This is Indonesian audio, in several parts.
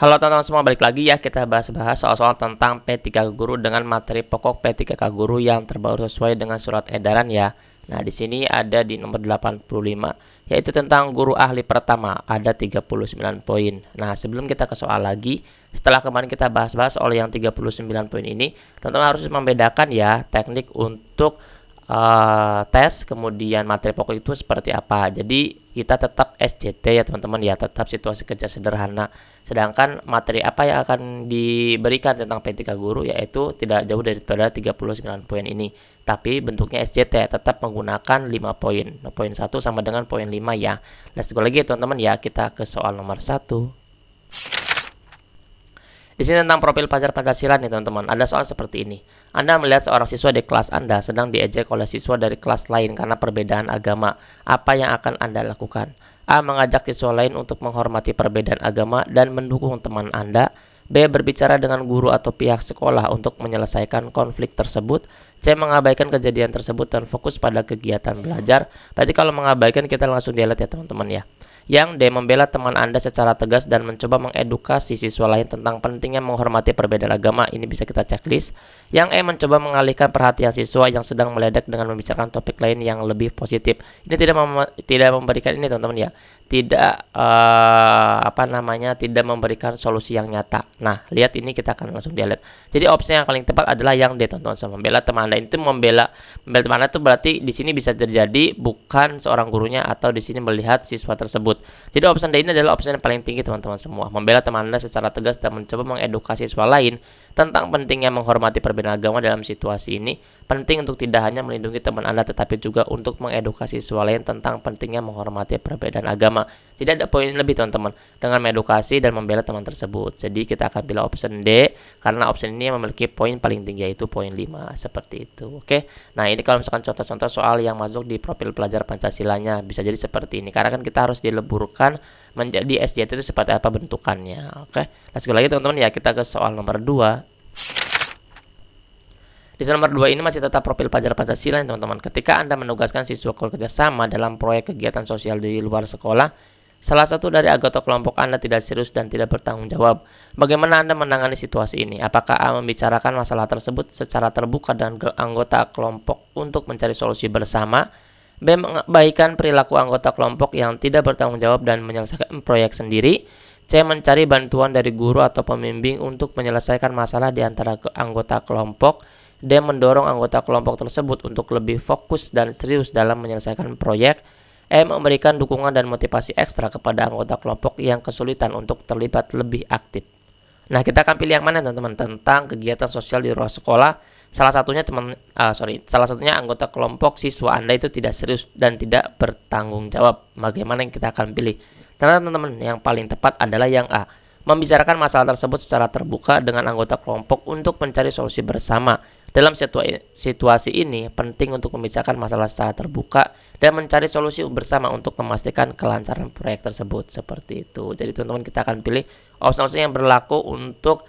Halo teman-teman semua, balik lagi ya, kita bahas-bahas soal-soal tentang P3K Guru dengan materi pokok P3K Guru yang terbaru sesuai dengan surat edaran ya. Nah, di sini ada di nomor 85, yaitu tentang guru ahli pertama, ada 39 poin. Nah, sebelum kita ke soal lagi, setelah kemarin kita bahas-bahas soal yang 39 poin ini, teman-teman harus membedakan ya teknik untuk tes, kemudian materi pokok itu seperti apa. Jadi kita tetap SCT ya teman-teman ya, tetap situasi kerja sederhana. Sedangkan materi apa yang akan diberikan tentang P3K Guru yaitu tidak jauh daripada 39 poin ini. Tapi bentuknya SCT, tetap menggunakan 5 poin. Nah, poin 1 sama dengan poin 5 ya. Let's go lagi teman-teman ya, kita ke soal nomor 1. Di sini tentang profil pelajar Pancasila nih teman-teman. Ada soal seperti ini. Anda melihat seorang siswa di kelas Anda sedang diejek oleh siswa dari kelas lain karena perbedaan agama. Apa yang akan Anda lakukan? A. Mengajak siswa lain untuk menghormati perbedaan agama dan mendukung teman Anda. B. Berbicara dengan guru atau pihak sekolah untuk menyelesaikan konflik tersebut. C. Mengabaikan kejadian tersebut dan fokus pada kegiatan belajar. Berarti kalau mengabaikan kita langsung delete ya teman-teman ya. Yang D. Membela teman Anda secara tegas dan mencoba mengedukasi siswa lain tentang pentingnya menghormati perbedaan agama. Ini bisa kita checklist. Yang E. Mencoba mengalihkan perhatian siswa yang sedang meledek dengan membicarakan topik lain yang lebih positif. Ini tidak memberikan ini teman-teman ya. Tidak tidak memberikan solusi yang nyata. Nah, lihat ini kita akan langsung delete. Jadi opsi yang paling tepat adalah yang D teman-teman. Membela teman Anda itu membela teman Anda itu berarti di sini bisa terjadi bukan seorang gurunya atau di sini melihat siswa tersebut. Jadi opsi D ini adalah opsi yang paling tinggi teman-teman semua. Membela teman Anda secara tegas dan mencoba mengedukasi siswa lain tentang pentingnya menghormati perbedaan agama dalam situasi ini. Penting untuk tidak hanya melindungi teman Anda tetapi juga untuk mengedukasi siswa lain tentang pentingnya menghormati perbedaan agama. Jadi ada poin lebih teman-teman dengan mengedukasi dan membela teman tersebut. Jadi kita akan pilih opsi D karena opsi ini memiliki poin paling tinggi yaitu poin 5 seperti itu. Oke. Nah, ini kalau misalkan contoh-contoh soal yang masuk di profil pelajar Pancasilanya bisa jadi seperti ini. Karena kan kita harus dileburkan menjadi SJT itu seperti apa bentukannya. Oke. Let's go lagi teman-teman ya, kita ke soal nomor 2. Di soal nomor 2 ini masih tetap profil pelajar Pancasila teman-teman. Ketika Anda menugaskan siswa bekerja sama dalam proyek kegiatan sosial di luar sekolah, salah satu dari anggota kelompok Anda tidak serius dan tidak bertanggung jawab. Bagaimana Anda menangani situasi ini? Apakah A. Membicarakan masalah tersebut secara terbuka dengan anggota kelompok untuk mencari solusi bersama? B. Mengabaikan perilaku anggota kelompok yang tidak bertanggung jawab dan menyelesaikan proyek sendiri? C. Mencari bantuan dari guru atau pembimbing untuk menyelesaikan masalah di antara anggota kelompok? D. Mendorong anggota kelompok tersebut untuk lebih fokus dan serius dalam menyelesaikan proyek? E. Memberikan dukungan dan motivasi ekstra kepada anggota kelompok yang kesulitan untuk terlibat lebih aktif. Nah, kita akan pilih yang mana teman-teman tentang kegiatan sosial di luar sekolah. Salah satunya anggota kelompok siswa Anda itu tidak serius dan tidak bertanggung jawab. Bagaimana yang kita akan pilih? Teman-teman, yang paling tepat adalah yang A. Membicarakan masalah tersebut secara terbuka dengan anggota kelompok untuk mencari solusi bersama. Dalam situasi ini, penting untuk membicarakan masalah secara terbuka dan mencari solusi bersama untuk memastikan kelancaran proyek tersebut. Seperti itu. Jadi teman-teman kita akan pilih opsi-opsi yang berlaku untuk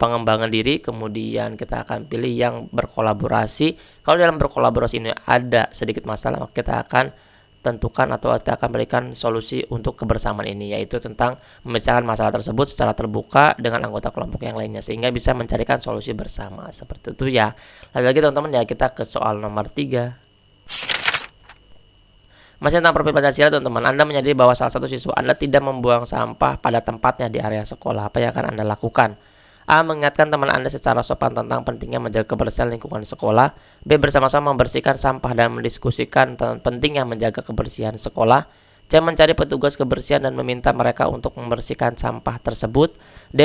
pengembangan diri. Kemudian kita akan pilih yang berkolaborasi. Kalau dalam berkolaborasi ini ada sedikit masalah, maka kita akan tentukan atau kita akan berikan solusi untuk kebersamaan ini, yaitu tentang membicarakan masalah tersebut secara terbuka dengan anggota kelompok yang lainnya sehingga bisa mencarikan solusi bersama. Seperti itu ya. Lagi-lagi teman-teman ya, kita ke soal nomor 3. Masih tentang profil Pancasila teman-teman. Anda menyadari bahwa salah satu siswa Anda tidak membuang sampah pada tempatnya di area sekolah. Apa yang akan Anda lakukan? A. Mengingatkan teman Anda secara sopan tentang pentingnya menjaga kebersihan lingkungan sekolah. B. Bersama-sama membersihkan sampah dan mendiskusikan tentang pentingnya menjaga kebersihan sekolah. C. Mencari petugas kebersihan dan meminta mereka untuk membersihkan sampah tersebut. D.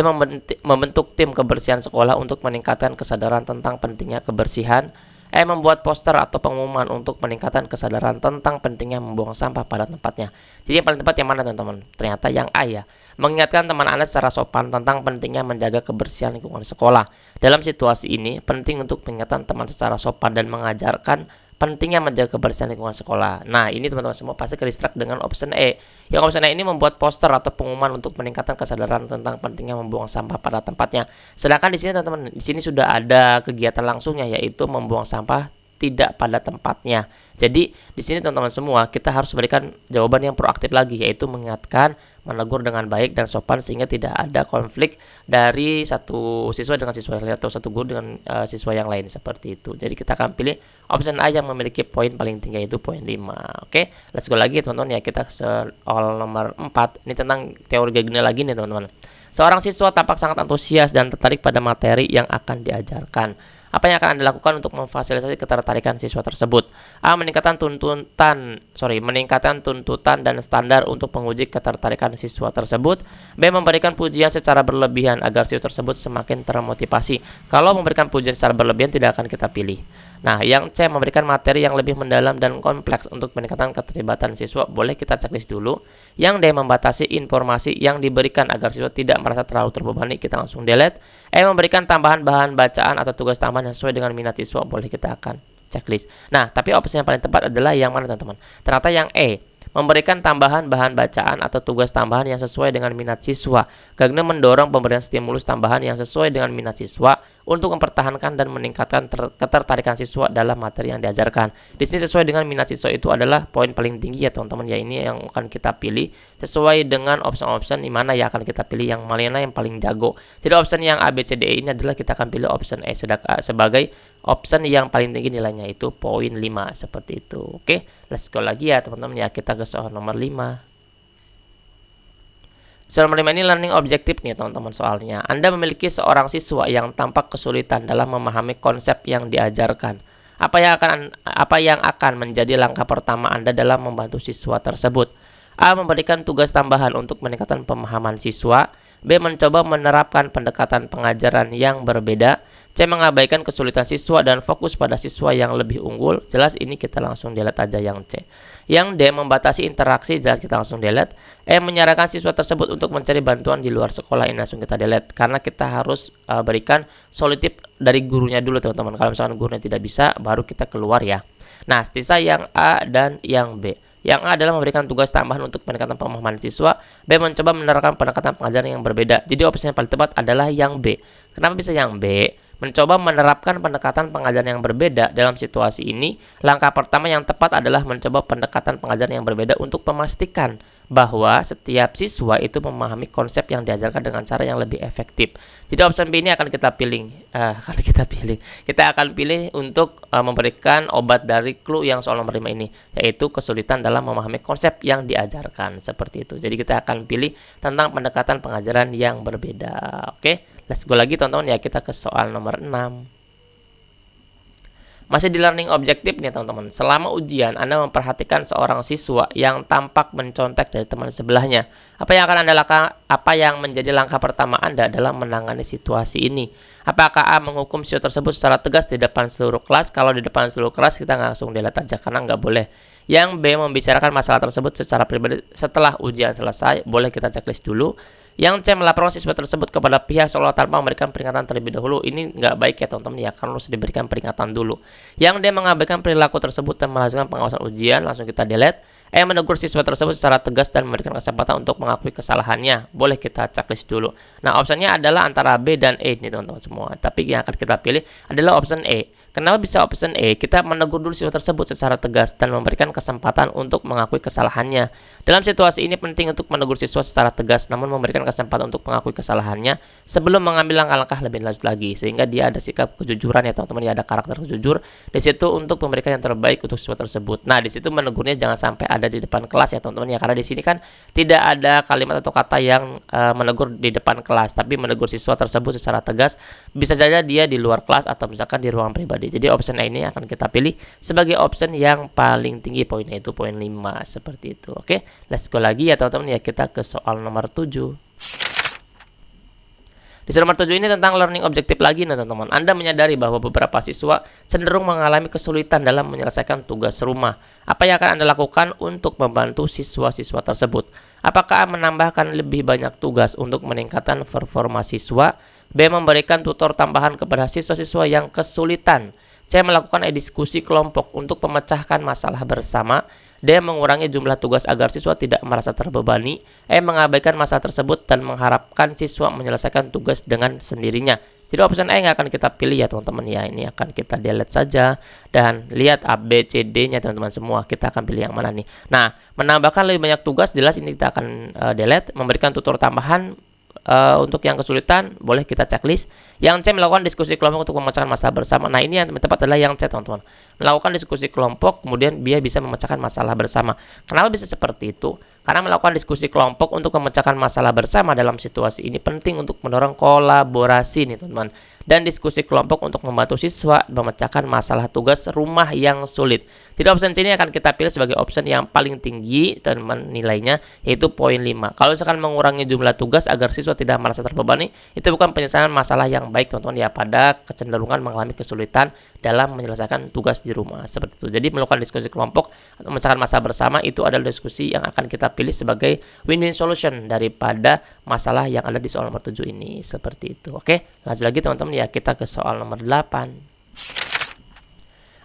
Membentuk tim kebersihan sekolah untuk meningkatkan kesadaran tentang pentingnya kebersihan. E. Membuat poster atau pengumuman untuk meningkatkan kesadaran tentang pentingnya membuang sampah pada tempatnya. Jadi yang paling tepat yang mana teman-teman? Ternyata yang A ya. Mengingatkan teman Anda secara sopan tentang pentingnya menjaga kebersihan lingkungan sekolah. Dalam situasi ini, penting untuk mengingatkan teman secara sopan dan mengajarkan pentingnya menjaga kebersihan lingkungan sekolah. Nah, ini teman-teman semua pasti ke-distract dengan opsi E. Yang opsi E ini membuat poster atau pengumuman untuk meningkatkan kesadaran tentang pentingnya membuang sampah pada tempatnya. Sedangkan di sini teman-teman, di sini sudah ada kegiatan langsungnya yaitu membuang sampah tidak pada tempatnya. Jadi di sini teman-teman semua kita harus berikan jawaban yang proaktif lagi, yaitu mengingatkan, menegur dengan baik dan sopan sehingga tidak ada konflik dari satu siswa dengan siswa yang lain atau satu guru dengan siswa yang lain seperti itu. Jadi kita akan pilih option A yang memiliki poin paling tinggi, yaitu poin 5. Oke, let's go lagi teman-teman ya, kita ke soal nomor 4. Ini tentang teori Gagner lagi nih teman-teman. Seorang siswa tampak sangat antusias dan tertarik pada materi yang akan diajarkan. Apa yang akan Anda lakukan untuk memfasilitasi ketertarikan siswa tersebut? A. Meningkatkan tuntutan dan standar untuk menguji ketertarikan siswa tersebut. B. Memberikan pujian secara berlebihan agar siswa tersebut semakin termotivasi. Kalau memberikan pujian secara berlebihan tidak akan kita pilih. Nah, yang C. Memberikan materi yang lebih mendalam dan kompleks untuk meningkatkan keterlibatan siswa. Boleh kita checklist dulu. Yang D. Membatasi informasi yang diberikan agar siswa tidak merasa terlalu terbebani. Kita langsung delete. E. Memberikan tambahan bahan bacaan atau tugas tambahan yang sesuai dengan minat siswa. Boleh kita akan checklist. Nah, tapi opsi yang paling tepat adalah yang mana teman-teman? Ternyata yang E. Memberikan tambahan bahan bacaan atau tugas tambahan yang sesuai dengan minat siswa. Gagner mendorong pemberian stimulus tambahan yang sesuai dengan minat siswa untuk mempertahankan dan meningkatkan ketertarikan siswa dalam materi yang diajarkan. Di sini sesuai dengan minat siswa itu adalah poin paling tinggi ya teman-teman ya, ini yang akan kita pilih sesuai dengan option-option di mana ya akan kita pilih yang mana yang paling jago. Jadi option yang A, B, C, D, E ini adalah kita akan pilih option E sebagai option yang paling tinggi nilainya, itu poin 5 seperti itu. Oke, let's go lagi ya teman-teman ya, kita ke soal nomor 5. Soal nomor 5 ini learning objektif nih teman-teman soalnya. Anda memiliki seorang siswa yang tampak kesulitan dalam memahami konsep yang diajarkan. Apa yang akan menjadi langkah pertama Anda dalam membantu siswa tersebut? A. Memberikan tugas tambahan untuk meningkatkan pemahaman siswa. B. Mencoba menerapkan pendekatan pengajaran yang berbeda. C. Mengabaikan kesulitan siswa dan fokus pada siswa yang lebih unggul. Jelas ini kita langsung delete aja yang C. Yang D. Membatasi interaksi. Jelas kita langsung delete. E. Menyarankan siswa tersebut untuk mencari bantuan di luar sekolah. Ini langsung kita delete karena kita harus berikan solutif dari gurunya dulu teman-teman. Kalau misalkan gurunya tidak bisa, baru kita keluar ya. Nah, sisa yang A dan yang B. Yang A adalah memberikan tugas tambahan untuk peningkatan pemahaman siswa. B. Mencoba menerapkan pendekatan pengajaran yang berbeda. Jadi opsi yang paling tepat adalah yang B. Kenapa bisa yang B? Mencoba menerapkan pendekatan pengajaran yang berbeda. Dalam situasi ini, langkah pertama yang tepat adalah mencoba pendekatan pengajaran yang berbeda untuk memastikan bahwa setiap siswa itu memahami konsep yang diajarkan dengan cara yang lebih efektif. Jadi opsi B ini akan kita pilih. Kita akan pilih untuk memberikan obat dari clue yang soal nomor 5 ini, yaitu kesulitan dalam memahami konsep yang diajarkan seperti itu. Jadi kita akan pilih tentang pendekatan pengajaran yang berbeda. Oke, let's go lagi teman-teman ya, kita ke soal nomor 6. Masih di learning objektif nih teman-teman. Selama ujian Anda memperhatikan seorang siswa yang tampak mencontek dari teman sebelahnya. Apa yang menjadi langkah pertama Anda dalam menangani situasi ini? Apakah A. Menghukum siswa tersebut secara tegas di depan seluruh kelas? Kalau di depan seluruh kelas kita langsung delete aja karena nggak boleh. Yang B. Membicarakan masalah tersebut secara pribadi setelah ujian selesai. Boleh kita checklist dulu. Yang C. Melaporkan siswa tersebut kepada pihak sekolah tanpa memberikan peringatan terlebih dahulu. Ini nggak baik ya teman-teman ya, karena harus diberikan peringatan dulu. Yang D. Mengabaikan perilaku tersebut dan melakukan pengawasan ujian. Langsung kita delete. E. Menegur siswa tersebut secara tegas dan memberikan kesempatan untuk mengakui kesalahannya. Boleh kita checklist dulu. Nah, opsinya adalah antara B dan E nih teman-teman semua. Tapi yang akan kita pilih adalah option E. Kenapa bisa option E? Kita menegur dulu siswa tersebut secara tegas dan memberikan kesempatan untuk mengakui kesalahannya. Dalam situasi ini penting untuk menegur siswa secara tegas, namun memberikan kesempatan untuk mengakui kesalahannya sebelum mengambil langkah-langkah lebih lanjut lagi, sehingga dia ada sikap kejujuran ya teman-teman, ya ada karakter jujur di situ untuk memberikan yang terbaik untuk siswa tersebut. Nah, di situ menegurnya jangan sampai ada di depan kelas ya teman-teman ya, karena di sini kan tidak ada kalimat atau kata yang menegur di depan kelas, tapi menegur siswa tersebut secara tegas. Bisa saja dia di luar kelas atau misalkan di ruang pribadi. Jadi option A ini akan kita pilih sebagai option yang paling tinggi poinnya, itu poin 5 seperti itu. Oke, let's go lagi ya teman-teman ya, kita ke soal nomor 7. Di soal nomor 7 ini tentang learning objektif lagi nih teman-teman. Anda menyadari bahwa beberapa siswa cenderung mengalami kesulitan dalam menyelesaikan tugas rumah. Apa yang akan Anda lakukan untuk membantu siswa-siswa tersebut? Apakah menambahkan lebih banyak tugas untuk meningkatkan performa siswa? B. Memberikan tutor tambahan kepada siswa-siswa yang kesulitan. C. Melakukan diskusi kelompok untuk memecahkan masalah bersama. D. Mengurangi jumlah tugas agar siswa tidak merasa terbebani. E. Mengabaikan masalah tersebut dan mengharapkan siswa menyelesaikan tugas dengan sendirinya. Jadi opsi E yang akan kita pilih ya teman-teman ya. Ini akan kita delete saja dan lihat A, B, C, D-nya teman-teman semua. Kita akan pilih yang mana nih. Nah, menambahkan lebih banyak tugas jelas ini kita akan delete. Memberikan tutor tambahan untuk yang kesulitan boleh kita checklist. Yang C, melakukan diskusi kelompok untuk memecahkan masalah bersama. Nah, ini yang tepat adalah yang C teman-teman. Melakukan diskusi kelompok kemudian dia bisa memecahkan masalah bersama. Kenapa bisa seperti itu? Karena melakukan diskusi kelompok untuk memecahkan masalah bersama dalam situasi ini penting untuk mendorong kolaborasi nih teman-teman. Dan diskusi kelompok untuk membantu siswa memecahkan masalah tugas rumah yang sulit. Jadi opsi ini akan kita pilih sebagai opsi yang paling tinggi teman-teman nilainya, yaitu poin 5. Kalau misalkan mengurangi jumlah tugas agar siswa tidak merasa terbebani, itu bukan penyelesaian masalah yang baik teman-teman ya, pada kecenderungan mengalami kesulitan dalam menyelesaikan tugas di rumah seperti itu. Jadi melakukan diskusi kelompok atau memecahkan masalah bersama itu adalah diskusi yang akan kita pilih sebagai win-win solution daripada masalah yang ada di soal nomor 7 ini seperti itu. Oke, lanjut lagi teman-teman ya, kita ke soal nomor 8.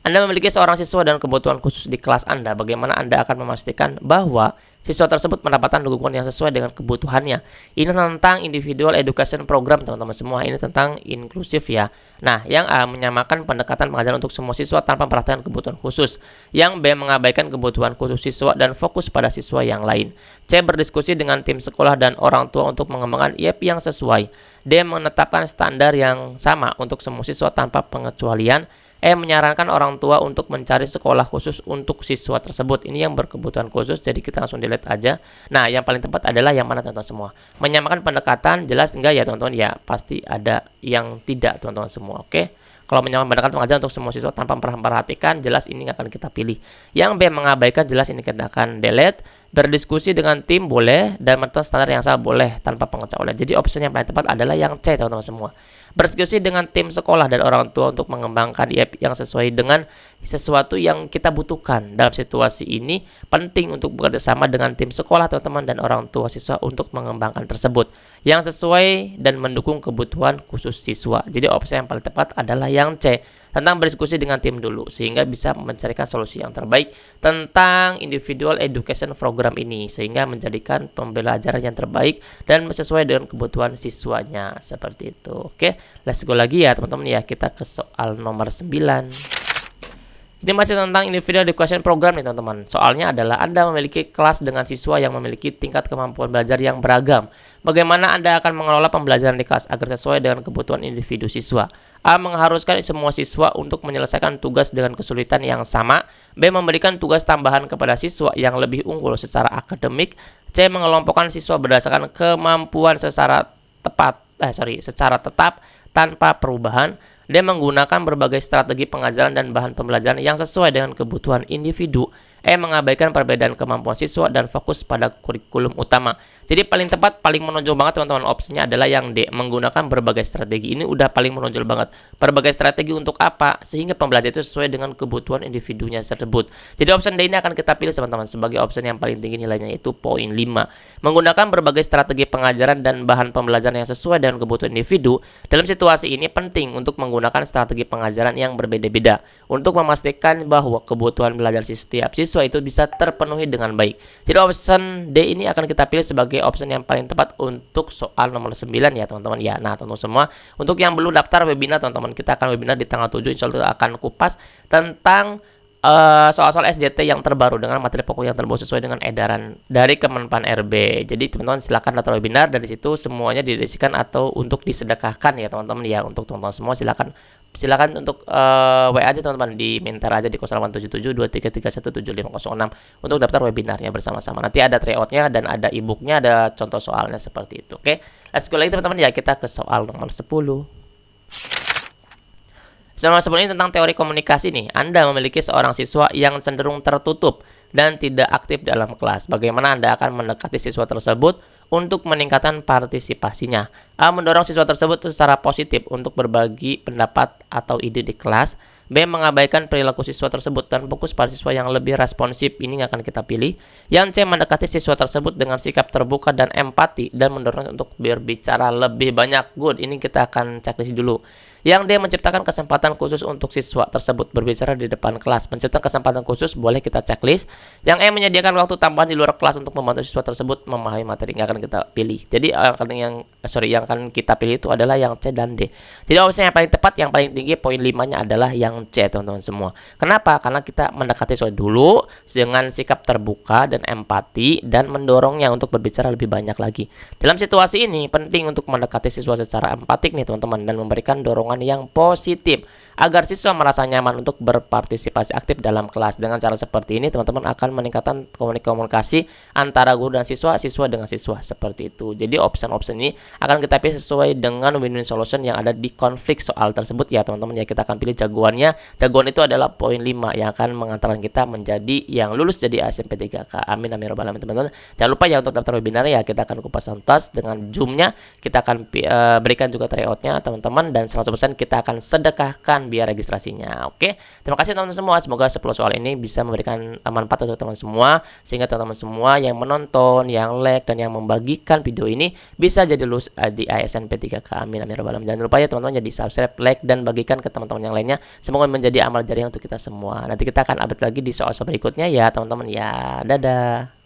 Anda memiliki seorang siswa dan kebutuhan khusus di kelas Anda. Bagaimana Anda akan memastikan bahwa siswa tersebut mendapatkan dukungan yang sesuai dengan kebutuhannya? Ini tentang individual education program teman-teman semua. Ini tentang inklusif ya. Nah, yang A, menyamakan pendekatan pengajaran untuk semua siswa tanpa perhatian kebutuhan khusus. Yang B, mengabaikan kebutuhan khusus siswa dan fokus pada siswa yang lain. C, berdiskusi dengan tim sekolah dan orang tua untuk mengembangkan IEP yang sesuai. D, menetapkan standar yang sama untuk semua siswa tanpa pengecualian. E, menyarankan orang tua untuk mencari sekolah khusus untuk siswa tersebut. Ini yang berkebutuhan khusus, jadi kita langsung delete aja. Nah, yang paling tepat adalah yang mana teman-teman semua? Menyamakan pendekatan, jelas enggak ya teman-teman? Ya, pasti ada yang tidak teman-teman semua, oke? Kalau menyamakan pendekatan pengajaran untuk semua siswa tanpa memperhatikan, jelas ini akan kita pilih. Yang B, mengabaikan, jelas ini kita akan delete. Berdiskusi dengan tim boleh, dan menentukan standar yang sama boleh tanpa pengecualian. Jadi opsi yang paling tepat adalah yang C teman-teman semua. Berdiskusi dengan tim sekolah dan orang tua untuk mengembangkan IEP yang sesuai dengan sesuatu yang kita butuhkan. Dalam situasi ini penting untuk bekerja sama dengan tim sekolah teman-teman dan orang tua siswa untuk mengembangkan tersebut yang sesuai dan mendukung kebutuhan khusus siswa. Jadi opsi yang paling tepat adalah yang C, tentang berdiskusi dengan tim dulu sehingga bisa mencarikan solusi yang terbaik tentang individual education program ini sehingga menjadikan pembelajaran yang terbaik dan sesuai dengan kebutuhan siswanya seperti itu. Oke, let's go lagi ya teman-teman ya, kita ke soal nomor 9. Ini masih tentang individual education program nih teman-teman. Soalnya adalah Anda memiliki kelas dengan siswa yang memiliki tingkat kemampuan belajar yang beragam. Bagaimana Anda akan mengelola pembelajaran di kelas agar sesuai dengan kebutuhan individu siswa? A, mengharuskan semua siswa untuk menyelesaikan tugas dengan kesulitan yang sama. B, memberikan tugas tambahan kepada siswa yang lebih unggul secara akademik. C, mengelompokkan siswa berdasarkan kemampuan secara tetap tanpa perubahan. D, menggunakan berbagai strategi pengajaran dan bahan pembelajaran yang sesuai dengan kebutuhan individu. E, mengabaikan perbedaan kemampuan siswa dan fokus pada kurikulum utama. Jadi paling tepat, paling menonjol banget teman-teman opsinya adalah yang D, menggunakan berbagai strategi. Ini udah paling menonjol banget. Berbagai strategi untuk apa? Sehingga pembelajaran itu sesuai dengan kebutuhan individunya tersebut. Jadi opsi D ini akan kita pilih teman-teman sebagai opsi yang paling tinggi nilainya, yaitu poin 5. Menggunakan berbagai strategi pengajaran dan bahan pembelajaran yang sesuai dengan kebutuhan individu. Dalam situasi ini penting untuk menggunakan strategi pengajaran yang berbeda-beda untuk memastikan bahwa kebutuhan belajar setiap siswa itu bisa terpenuhi dengan baik. Jadi opsi D ini akan kita pilih sebagai opsi yang paling tepat untuk soal nomor 9 ya teman-teman ya. Nah teman-teman semua, untuk yang belum daftar webinar teman-teman, kita akan webinar di tanggal 7, insya Allah akan kupas tentang soal-soal SJT yang terbaru dengan materi pokok yang terbaru sesuai dengan edaran dari Kemenpan RB. Jadi teman-teman silakan daftar webinar dan di situ semuanya didedikasikan atau untuk disedekahkan ya teman-teman ya. Untuk teman-teman semua silakan untuk WA aja teman-teman, di minter aja di 087723317506 untuk daftar webinarnya bersama-sama. Nanti ada tryoutnya dan ada e-booknya, ada contoh soalnya seperti itu. Oke, let's go lagi teman-teman ya, kita ke soal nomor 10. Soal 10 ini tentang teori komunikasi nih. Anda memiliki seorang siswa yang cenderung tertutup dan tidak aktif dalam kelas. Bagaimana Anda akan mendekati siswa tersebut untuk meningkatkan partisipasinya? A, mendorong siswa tersebut secara positif untuk berbagi pendapat atau ide di kelas. B, mengabaikan perilaku siswa tersebut dan fokus pada siswa yang lebih responsif. Ini akan kita pilih. Yang C, mendekati siswa tersebut dengan sikap terbuka dan empati dan mendorong untuk berbicara lebih banyak. Good, ini kita akan checklist dulu. Yang D, menciptakan kesempatan khusus untuk siswa tersebut berbicara di depan kelas. Menciptakan kesempatan khusus boleh kita checklist. Yang E, menyediakan waktu tambahan di luar kelas untuk membantu siswa tersebut memahami materi yang akan kita pilih. Jadi yang akan kita pilih itu adalah yang C dan D. Jadi opsi yang paling tepat, yang paling tinggi poin 5-nya adalah yang C, teman-teman semua. Kenapa? Karena kita mendekati siswa dulu dengan sikap terbuka dan empati dan mendorongnya untuk berbicara lebih banyak lagi. Dalam situasi ini penting untuk mendekati siswa secara empatik nih teman-teman, dan memberikan dorongan yang positif agar siswa merasa nyaman untuk berpartisipasi aktif dalam kelas. Dengan cara seperti ini teman-teman akan meningkatkan komunikasi antara guru dan siswa, siswa dengan siswa, seperti itu. Jadi opsi-opsi ini akan kita pilih sesuai dengan win-win solution yang ada di konflik soal tersebut ya teman-teman ya. Kita akan pilih jagoannya. Jagoan itu adalah poin 5 yang akan mengantarkan kita menjadi yang lulus jadi ASNP 3K. Amin amin robbal alamin teman-teman. Jangan lupa ya untuk daftar webinar ya, kita akan kupas tuntas dengan Zoom-nya. Kita akan berikan juga tryout-nya teman-teman, dan 100% kita akan sedekahkan biaya registrasinya. Oke, terima kasih teman-teman semua. Semoga 10 soal ini bisa memberikan manfaat untuk teman-teman semua, sehingga teman-teman semua yang menonton, yang like, dan yang membagikan video ini bisa jadi lulus di ASNP 3K. Amin amin robbal alamin. Jangan lupa ya teman-teman, jadi subscribe, like, dan bagikan ke teman-teman yang lainnya. Semoga menjadi amal jariah untuk kita semua. Nanti kita akan update lagi di soal-soal berikutnya ya teman-teman ya. Dadah.